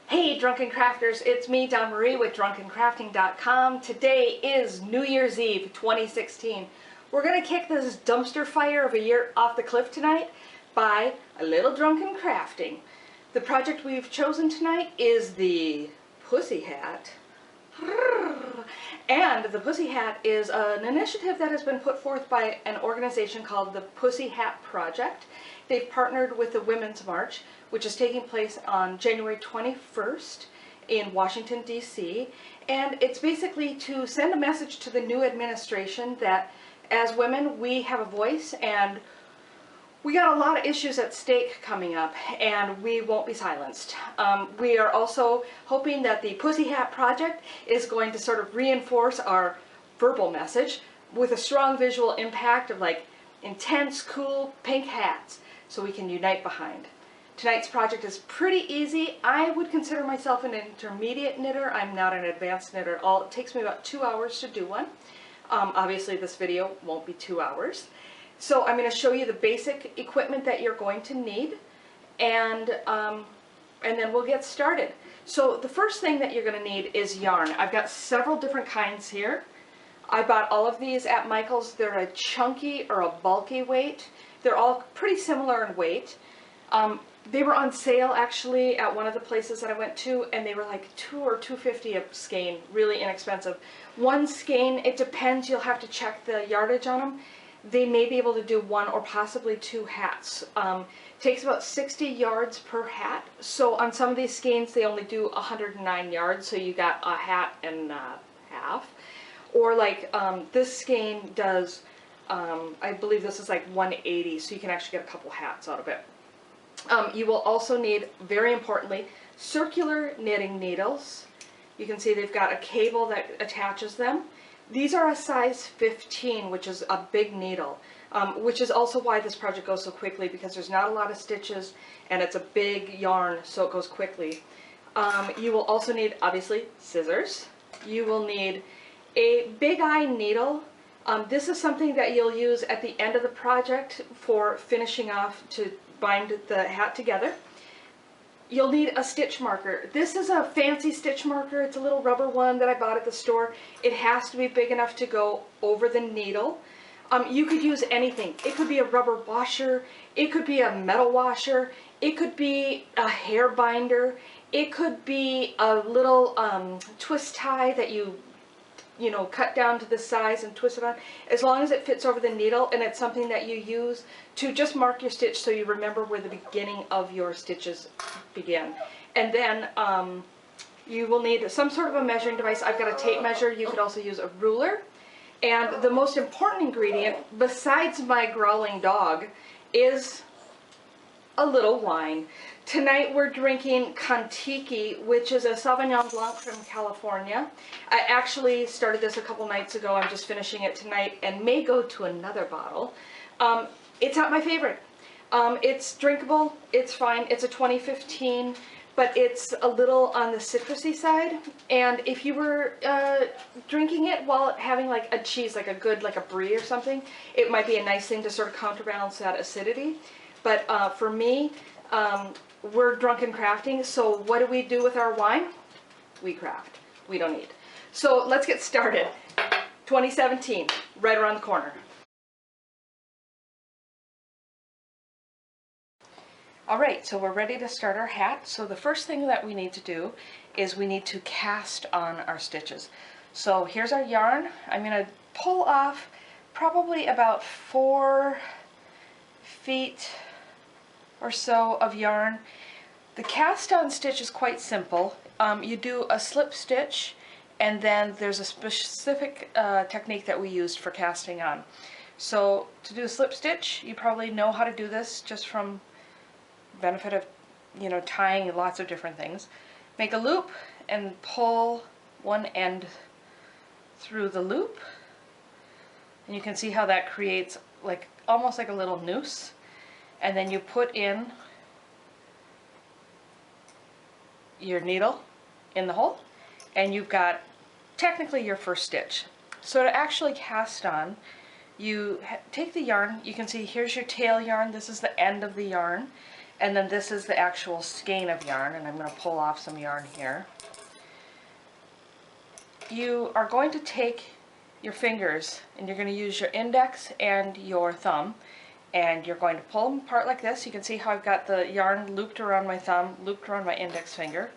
Hey Drunken Crafters, it's me, Dawn Marie with drunkencrafting.com. Today is New Year's Eve 2016. We're going to kick this dumpster fire of a year off the cliff tonight by a little drunken crafting. The project we've chosen tonight is the Pussyhat. And the Pussyhat is an initiative that has been put forth by an organization called the Pussyhat Project. They've partnered with the Women's March, which is taking place on January 21st in Washington, D.C. And it's basically to send a message to the new administration that as women, we have a voice and we got a lot of issues at stake coming up, and we won't be silenced. We are also hoping that the Pussyhat Project is going to sort of reinforce our verbal message with a strong visual impact of like intense, cool, pink hats so we can unite behind. Tonight's project is pretty easy. I would consider myself an intermediate knitter. I'm not an advanced knitter at all. It takes me about 2 hours to do one. Obviously this video won't be 2 hours. So I'm going to show you the basic equipment that you're going to need, and then we'll get started. So the first thing that you're going to need is yarn. I've got several different kinds here. I bought all of these at Michael's. They're a chunky or a bulky weight. They're all pretty similar in weight. They were on sale actually at one of the places that I went to, and they were like $2 or $2.50 a skein, really inexpensive. One skein, it depends, you'll have to check the yardage on them. They may be able to do 1 or possibly 2 hats. Takes about 60 yards per hat. So on some of these skeins they only do 109 yards, so you got a hat and a half. Or like this skein does, I believe this is like 180, so you can actually get a couple hats out of it. You will also need, very importantly, circular knitting needles. You can see they've got a cable that attaches them. These are a size 15, which is a big needle, which is also why this project goes so quickly, because there's not a lot of stitches and it's a big yarn, so it goes quickly. You will also need, obviously, scissors. You will need a big eye needle. This is something that you'll use at the end of the project for finishing off to bind the hat together. You'll need a stitch marker. This is a fancy stitch marker. It's a little rubber one that I bought at the store. It has to be big enough to go over the needle. You could use anything. It could be a rubber washer. It could be a metal washer. It could be a hair binder. It could be a little twist tie that you cut down to the size and twist it on, as long as it fits over the needle, and it's something that you use to just mark your stitch so you remember where the beginning of your stitches begin. And then you will need some sort of a measuring device. I've got a tape measure. You could also use a ruler. And the most important ingredient, besides my growling dog, is a little wine. Tonight we're drinking Kontiki, which is a Sauvignon Blanc from California. I actually started this a couple nights ago. I'm just finishing it tonight and may go to another bottle. It's not my favorite. It's drinkable, it's fine. It's a 2015, but it's a little on the citrusy side. And if you were drinking it while having like a cheese, like a good, like a brie or something, it might be a nice thing to sort of counterbalance that acidity. But for me, we're drunken crafting, so what do we do with our wine? We craft. We don't eat. So let's get started. 2017, right around the corner. Alright, so we're ready to start our hat. So the first thing that we need to do is we need to cast on our stitches. So here's our yarn. I'm going to pull off probably about 4 feet or so of yarn. The cast on stitch is quite simple. You do a slip stitch, and then there's a specific technique that we used for casting on. So to do a slip stitch, you probably know how to do this just from benefit of tying lots of different things. Make a loop and pull one end through the loop, and you can see how that creates like almost like a little noose. And then you put in your needle in the hole, and you've got technically your first stitch. So to actually cast on, you take the yarn. You can see here's your tail yarn. This is the end of the yarn. And then this is the actual skein of yarn, and I'm going to pull off some yarn here. You are going to take your fingers and you're going to use your index and your thumb, and you're going to pull them apart like this. You can see how I've got the yarn looped around my thumb, looped around my index finger.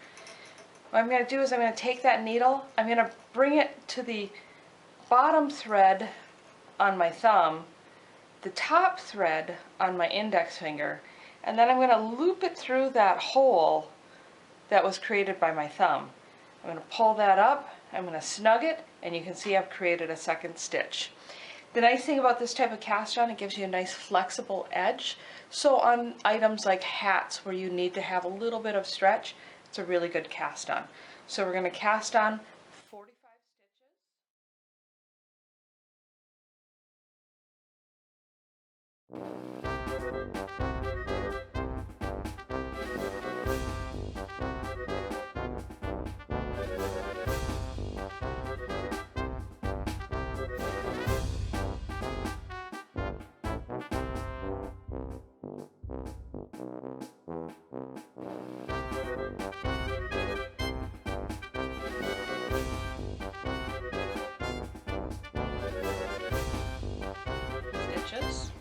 What I'm going to do is I'm going to take that needle, I'm going to bring it to the bottom thread on my thumb, the top thread on my index finger, and then I'm going to loop it through that hole that was created by my thumb. I'm going to pull that up, I'm going to snug it, and you can see I've created a second stitch. The nice thing about this type of cast on, it gives you a nice flexible edge. So on items like hats where you need to have a little bit of stretch, it's a really good cast on. So we're going to cast on 45 stitches.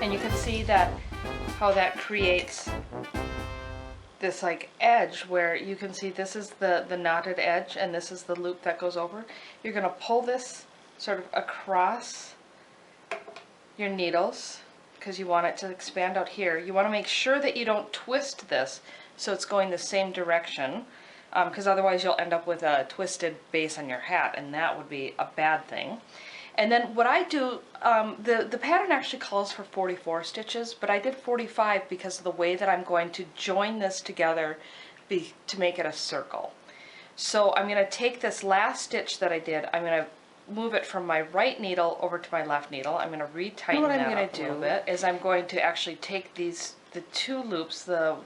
And you can see that how that creates this like edge where you can see this is the knotted edge and this is the loop that goes over. You're going to pull this sort of across your needles because you want it to expand out here. You want to make sure that you don't twist this so it's going the same direction, because otherwise you'll end up with a twisted base on your hat, and that would be a bad thing. And then what I do, the pattern actually calls for 44 stitches, but I did 45 because of the way that I'm going to join this together to make it a circle. So I'm going to take this last stitch that I did, I'm going to move it from my right needle over to my left needle. I'm going to retighten that up a little bit. What I'm going to do is I'm going to actually take the two loops, the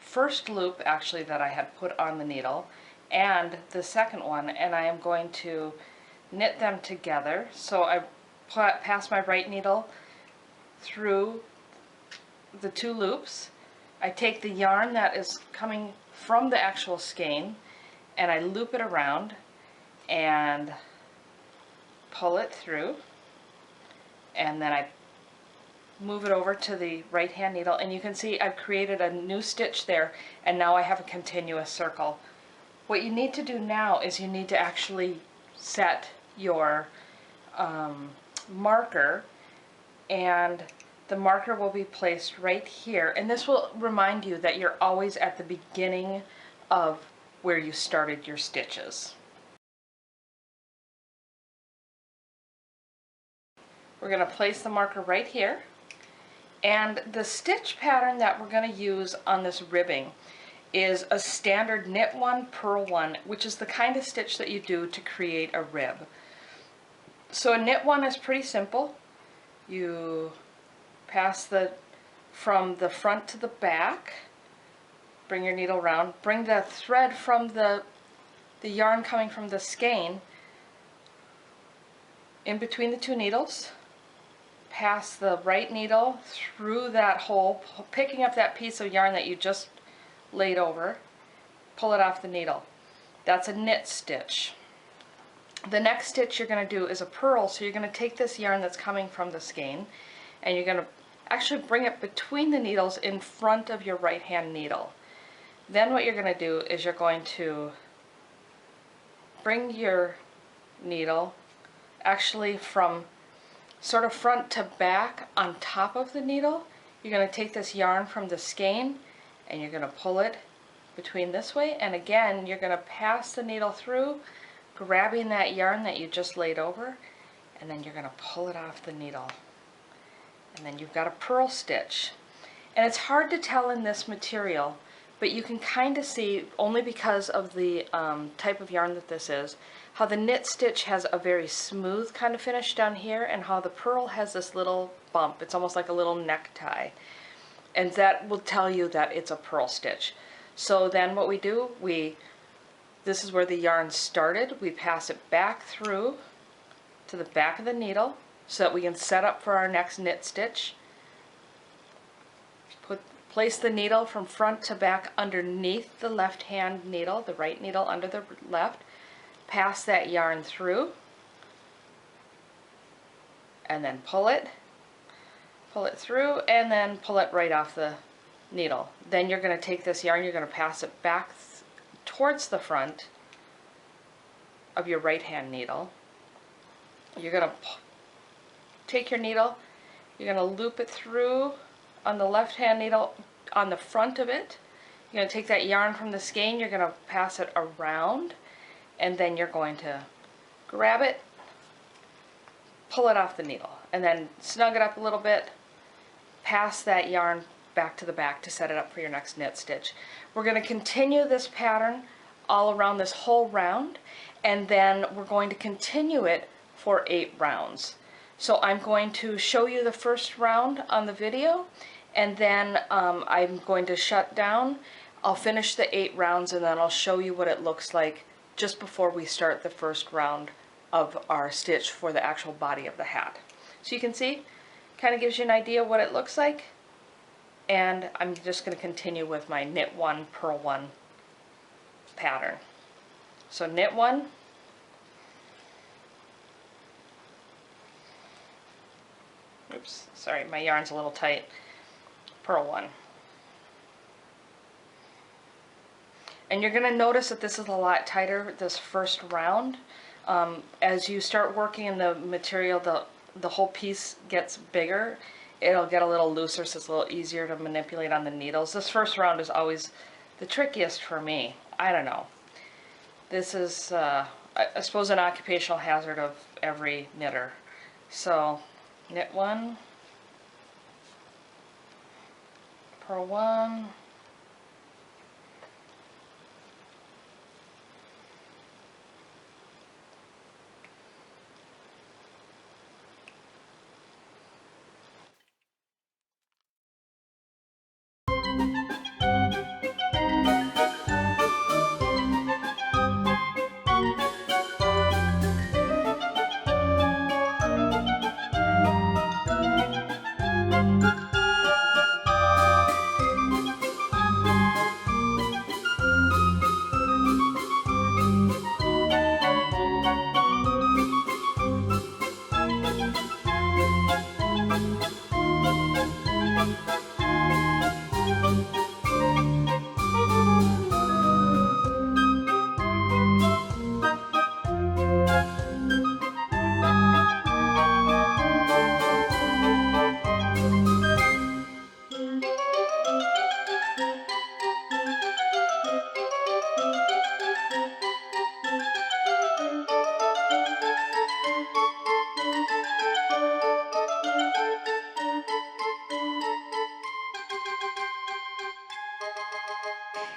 first loop actually that I had put on the needle and the second one, and I am going to knit them together. So I pass my right needle through the two loops. I take the yarn that is coming from the actual skein and I loop it around and pull it through, and then I move it over to the right hand needle, and you can see I've created a new stitch there, and now I have a continuous circle. What you need to do now is you need to actually set your marker, and the marker will be placed right here, and this will remind you that you're always at the beginning of where you started your stitches. We're going to place the marker right here, and the stitch pattern that we're going to use on this ribbing is a standard knit one, purl one, which is the kind of stitch that you do to create a rib. So a knit one is pretty simple. You pass from the front to the back, bring your needle around, bring the thread from the yarn coming from the skein in between the two needles, pass the right needle through that hole, picking up that piece of yarn that you just laid over, pull it off the needle. That's a knit stitch. The next stitch you're going to do is a purl, so you're going to take this yarn that's coming from the skein and you're going to actually bring it between the needles in front of your right hand needle. Then what you're going to do is you're going to bring your needle actually from sort of front to back on top of the needle. You're going to take this yarn from the skein and you're going to pull it between this way, and again you're going to pass the needle through, grabbing that yarn that you just laid over, and then you're going to pull it off the needle, and then you've got a purl stitch. And it's hard to tell in this material, but you can kind of see, only because of the type of yarn that this is, how the knit stitch has a very smooth kind of finish down here, and how the purl has this little bump. It's almost like a little necktie, and that will tell you that it's a purl stitch. So then what we do, this is where the yarn started, we pass it back through to the back of the needle so that we can set up for our next knit stitch. Put Place the needle from front to back underneath the left hand needle, the right needle under the left. Pass that yarn through and then pull it through and then pull it right off the needle. Then you're going to take this yarn, you're going to pass it back towards the front of your right hand needle. You're going to take your needle, you're going to loop it through on the left hand needle on the front of it. You're going to take that yarn from the skein, you're going to pass it around, and then you're going to grab it, pull it off the needle, and then snug it up a little bit, pass that yarn back to the back to set it up for your next knit stitch. We're going to continue this pattern all around this whole round, and then we're going to continue it for 8 rounds. So I'm going to show you the first round on the video, and then I'm going to shut down. I'll finish the 8 rounds, and then I'll show you what it looks like just before we start the first round of our stitch for the actual body of the hat. So you can see, kind of gives you an idea what it looks like. And I'm just going to continue with my knit 1, purl 1 pattern. So knit 1, oops, sorry, my yarn's a little tight, purl 1. And you're going to notice that this is a lot tighter this first round. As you start working in the material, the whole piece gets bigger. It'll get a little looser, so it's a little easier to manipulate on the needles. This first round is always the trickiest for me. I don't know. This is, I suppose, an occupational hazard of every knitter. So, knit 1, purl 1,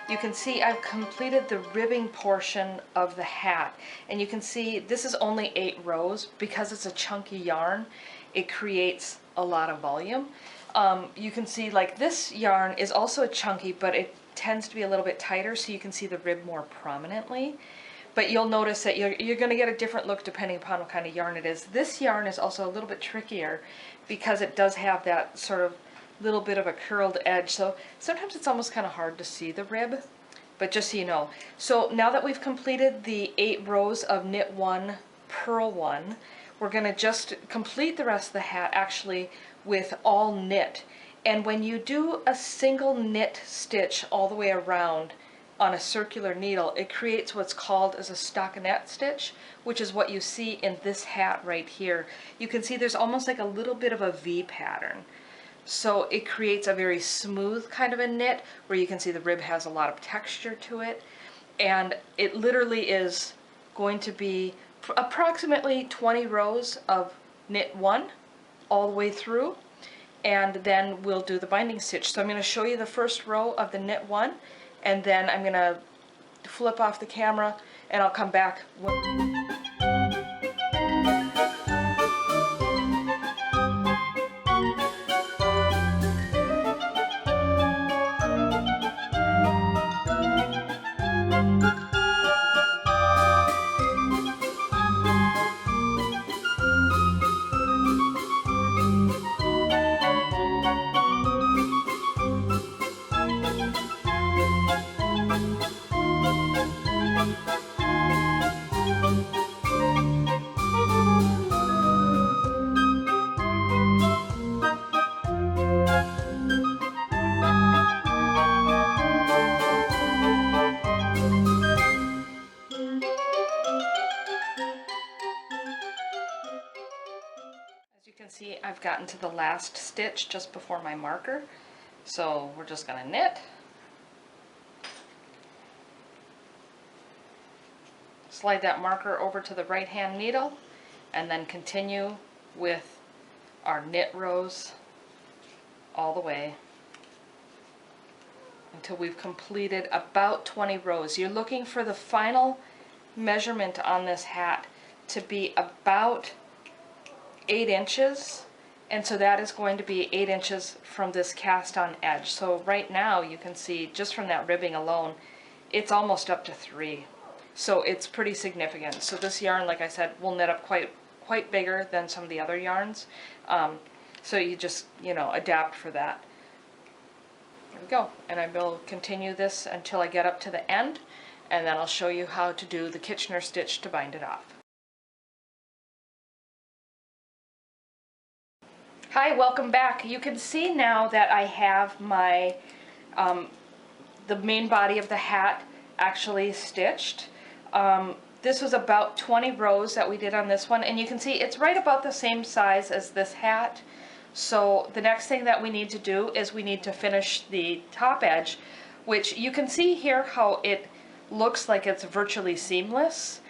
you can see I've completed the ribbing portion of the hat, and you can see this is only 8 rows. Because it's a chunky yarn, it creates a lot of volume. You can see, like, this yarn is also chunky, but it tends to be a little bit tighter, so you can see the rib more prominently. But you'll notice that you're going to get a different look depending upon what kind of yarn it is. This yarn is also a little bit trickier because it does have that sort of little bit of a curled edge, so sometimes it's almost kind of hard to see the rib, but just so you know. So now that we've completed the 8 rows of knit 1, purl 1, we're going to just complete the rest of the hat actually with all knit. And when you do a single knit stitch all the way around on a circular needle, it creates what's called as a stockinette stitch, which is what you see in this hat right here. You can see there's almost like a little bit of a V pattern. So it creates a very smooth kind of a knit where you can see the rib has a lot of texture to it. And it literally is going to be approximately 20 rows of knit 1 all the way through. And then we'll do the binding stitch. So I'm going to show you the first row of the knit 1, and then I'm going to flip off the camera and I'll come back. gotten to the last stitch just before my marker. So we're just going to knit. Slide that marker over to the right hand needle and then continue with our knit rows all the way until we've completed about 20 rows. You're looking for the final measurement on this hat to be about 8 inches, and so that is going to be 8 inches from this cast on edge. So right now you can see just from that ribbing alone it's almost up to 3, so it's pretty significant. So this yarn, like I said, will knit up quite bigger than some of the other yarns, so you just, you know, adapt for that. There we go, and I will continue this until I get up to the end, and then I'll show you how to do the Kitchener stitch to bind it off. Hi, welcome back. You can see now that I have my the main body of the hat actually stitched. This was about 20 rows that we did on this one, and you can see it's right about the same size as this hat. So the next thing that we need to do is we need to finish the top edge, which you can see here how it looks like it's virtually seamless.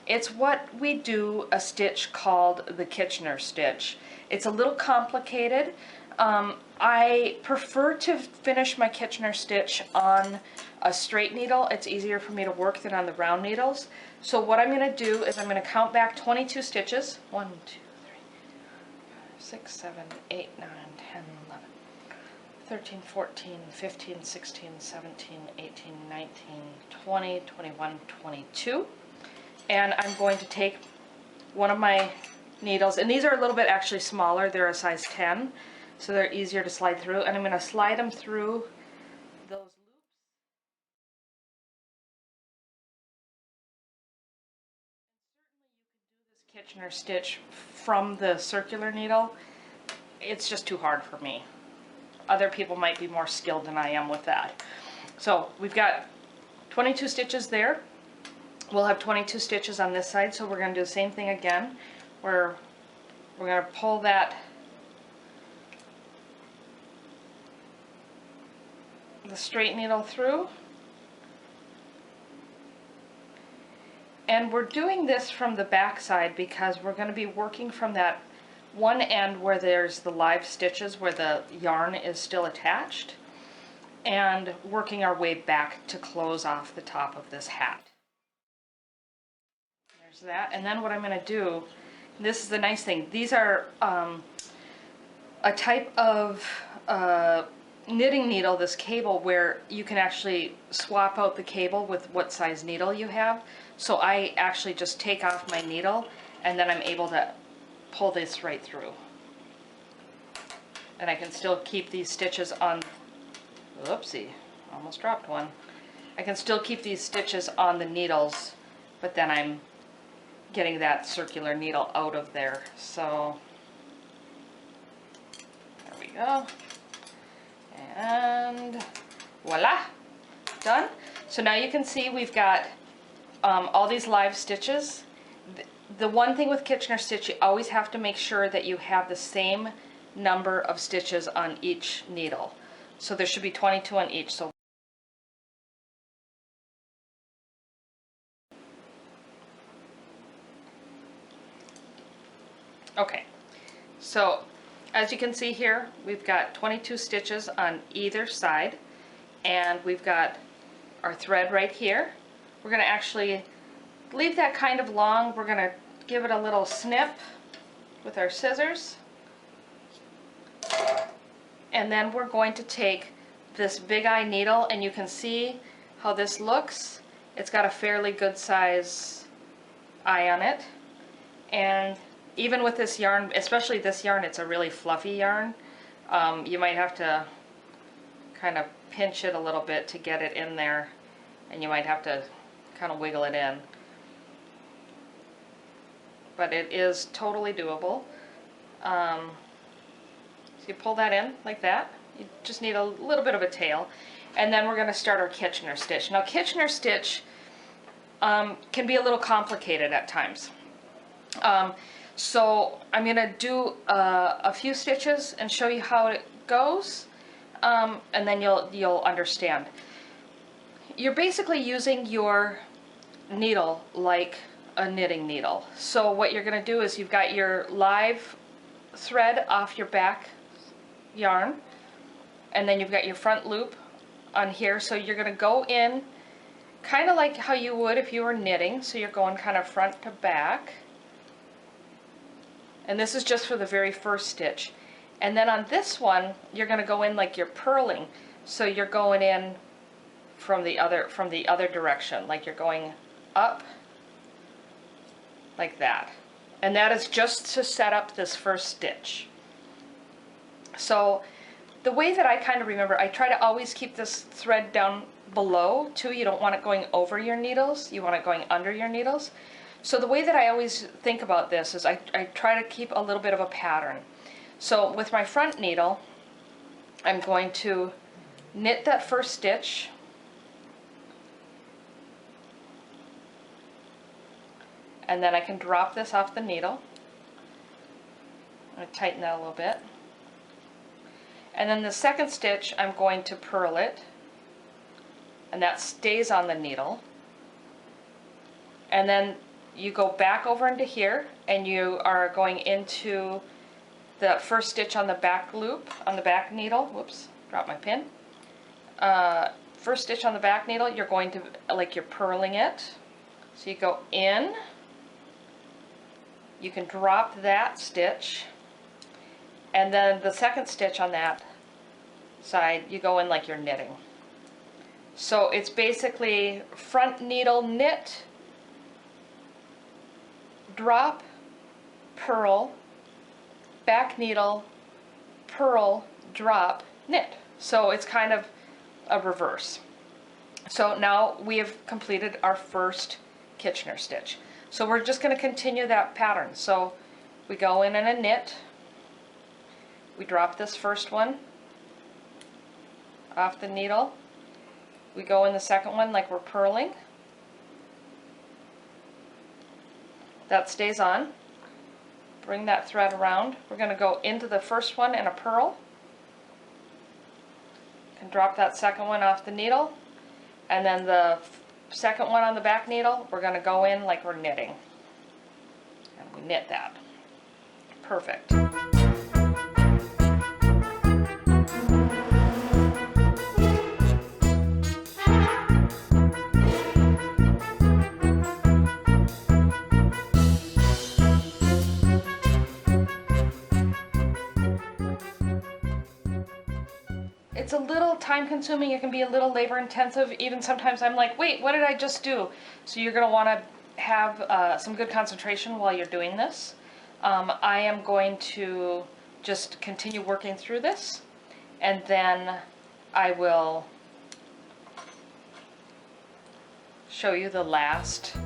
It's what we do a stitch called the Kitchener stitch. It's a little complicated. I prefer to finish my Kitchener stitch on a straight needle. It's easier for me to work than on the round needles. So what I'm going to do is I'm going to count back 22 stitches. 1, 2, 3, 6, 7, 8, 9, 10, 11, 13, 14, 15, 16, 17, 18, 19, 20, 21, 22. And I'm going to take one of my needles, and these are a little bit actually smaller, they're a size 10, so they're easier to slide through, and I'm going to slide them through those loops. And certainly you could do this Kitchener stitch from the circular needle. It's just too hard for me. Other people might be more skilled than I am with that. So we've got 22 stitches there. We'll have 22 stitches on this side, so we're going to do the same thing again, where we're going to pull the straight needle through. And we're doing this from the back side because we're going to be working from that one end where there's the live stitches, where the yarn is still attached, and working our way back to close off the top of this hat. There's that. And then what I'm going to do, this is the nice thing, these are a type of knitting needle, this cable, where you can actually swap out the cable with what size needle you have. So I actually just take off my needle and then I'm able to pull this right through. And I can still keep these stitches on, oopsie, almost dropped one. I can still keep these stitches on the needles, but then I'm getting that circular needle out of there. So there we go. And voila, done. So now you can see we've got all these live stitches. The one thing with Kitchener stitch, you always have to make sure that you have the same number of stitches on each needle. So there should be 22 on each. So okay, so as you can see here, we've got 22 stitches on either side, and we've got our thread right here. We're going to actually leave that kind of long. We're going to give it a little snip with our scissors, and then we're going to take this big eye needle, and you can see how this looks. It's got a fairly good size eye on it, and even with this yarn, especially this yarn, it's a really fluffy yarn. You might have to kind of pinch it a little bit to get it in there, and you might have to kind of wiggle it in. But it is totally doable. So you pull that in like that. You just need a little bit of a tail. And then we're going to start our Kitchener stitch. Now Kitchener stitch can be a little complicated at times. So I'm going to do a few stitches and show you how it goes, and then you'll understand. You're basically using your needle like a knitting needle. So what you're going to do is you've got your live thread off your back yarn, and then you've got your front loop on here. So you're going to go in kind of like how you would if you were knitting. So you're going kind of front to back. And this is just for the very first stitch. And then on this one, you're going to go in like you're purling. So you're going in from the other direction, like you're going up like that. And that is just to set up this first stitch. So the way that I kind of remember, I try to always keep this thread down below too. You don't want it going over your needles, you want it going under your needles. So the way that I always think about this is I try to keep a little bit of a pattern. So with my front needle, I'm going to knit that first stitch, and then I can drop this off the needle. I'm going to tighten that a little bit. And then the second stitch, I'm going to purl it, and that stays on the needle. And then you go back over into here, and you are going into the first stitch on the back loop, on the back needle. Whoops, dropped my pin. First stitch on the back needle, you're going to, like you're purling it. So you go in, you can drop that stitch, and then the second stitch on that side, you go in like you're knitting. So it's basically front needle knit, drop, purl, back needle, purl, drop, knit. So it's kind of a reverse. So now we have completed our first Kitchener stitch. So we're just going to continue that pattern. So we go in and a knit, we drop this first one off the needle, we go in the second one like we're purling, that stays on, bring that thread around, we're going to go into the first one in a purl, and drop that second one off the needle, and then the second one on the back needle, we're going to go in like we're knitting, and we knit that. Perfect. It's a little time consuming, it can be a little labor intensive, even sometimes I'm like, wait, what did I just do? So you're going to want to have some good concentration while you're doing this. I am going to just continue working through this, and then I will show you the last.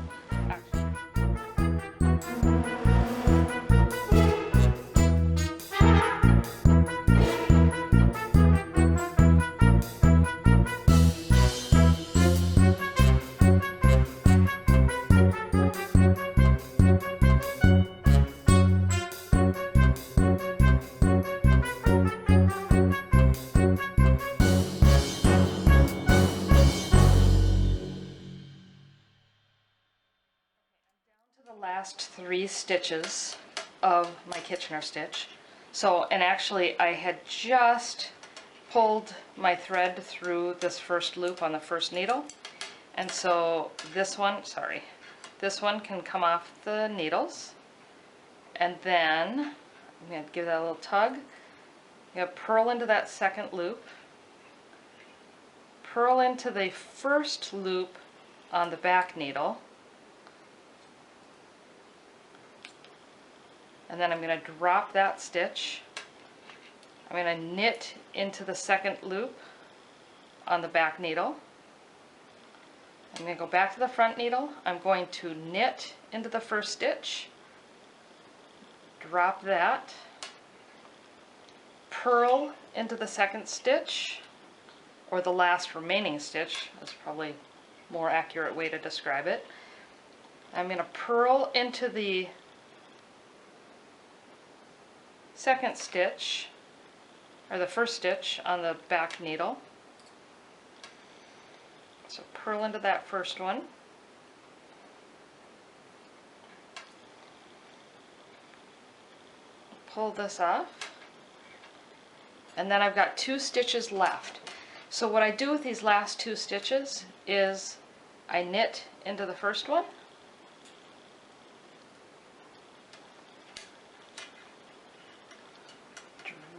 Last 3 stitches of my Kitchener stitch. So, and actually I had just pulled my thread through this first loop on the first needle, and so this one can come off the needles, and then I'm going to give that a little tug. I'm going to purl into that second loop, purl into the first loop on the back needle, and then I'm going to drop that stitch. I'm going to knit into the second loop on the back needle. I'm going to go back to the front needle. I'm going to knit into the first stitch, drop that, purl into the second stitch, or the last remaining stitch, that's probably a more accurate way to describe it. I'm going to purl into the second stitch, or the first stitch on the back needle. So purl into that first one. Pull this off. And then I've got 2 stitches left. So what I do with these last 2 stitches is I knit into the first one.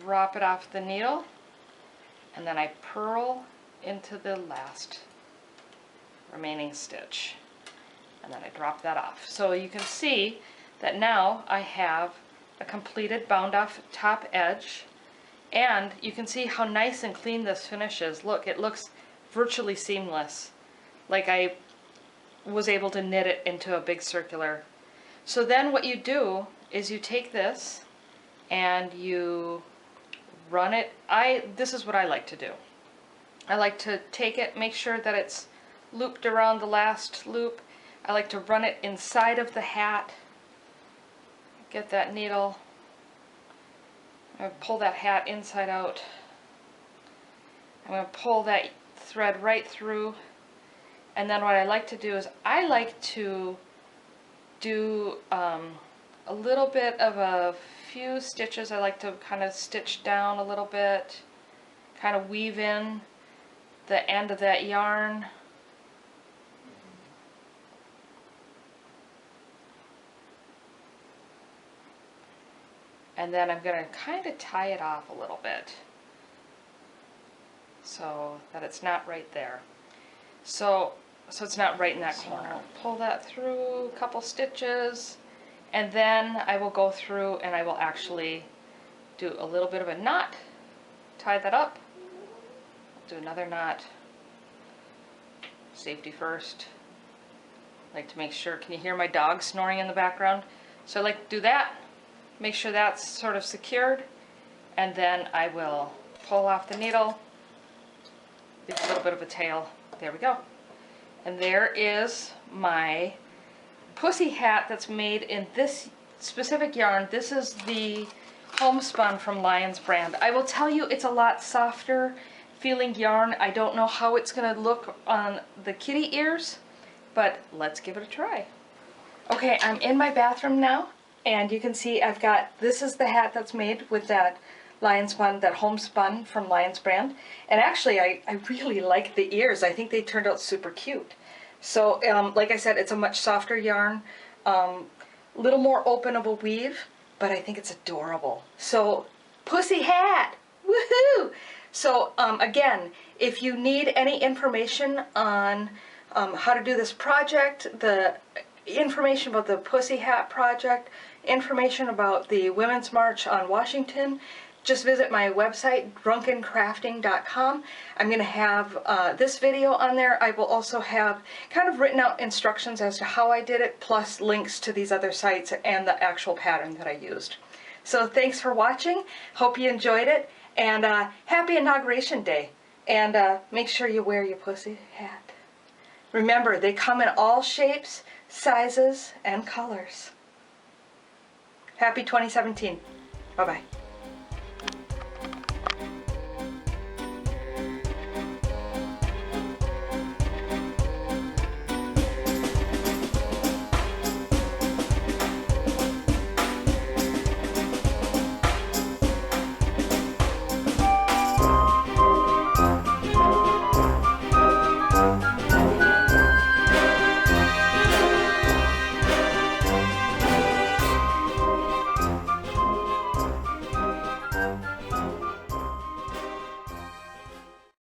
Drop it off the needle, and then I purl into the last remaining stitch, and then I drop that off. So you can see that now I have a completed bound off top edge, and you can see how nice and clean this finishes. Look, it looks virtually seamless, like I was able to knit it into a big circular. So then what you do is you take this and you run it. This is what I like to do. I like to take it, make sure that it's looped around the last loop. I like to run it inside of the hat. Get that needle. I'm going to pull that hat inside out. I'm going to pull that thread right through. And then what I like to do is I like to do a little bit of a few stitches. I like to kind of stitch down a little bit, kind of weave in the end of that yarn. And then I'm going to kind of tie it off a little bit so that it's not right there. So it's not right in that corner. Pull that through a couple stitches, and then I will go through and I will actually do a little bit of a knot, tie that up, do another knot, safety first. I like to make sure, can you hear my dog snoring in the background? So I like to do that, make sure that's sort of secured, and then I will pull off the needle, leave a little bit of a tail. There we go. And there is my pussy hat that's made in this specific yarn. This is the homespun from Lion's brand. I will tell you, it's a lot softer feeling yarn. I don't know how it's going to look on the kitty ears, but let's give it a try. Okay, I'm in my bathroom now, and you can see I've got, this is the hat that's made with that Lionspun, that homespun from Lion's brand. And actually, I really like the ears. I think they turned out super cute. So, like I said, it's a much softer yarn, little more open of a weave, but I think it's adorable. So, pussy hat! Woohoo! So, again, if you need any information on how to do this project, the information about the Pussy Hat project, information about the Women's March on Washington, just visit my website, drunkencrafting.com. I'm going to have this video on there. I will also have kind of written out instructions as to how I did it, plus links to these other sites and the actual pattern that I used. So thanks for watching. Hope you enjoyed it, and happy Inauguration Day. And make sure you wear your pussy hat. Remember, they come in all shapes, sizes, and colors. Happy 2017. Bye-bye.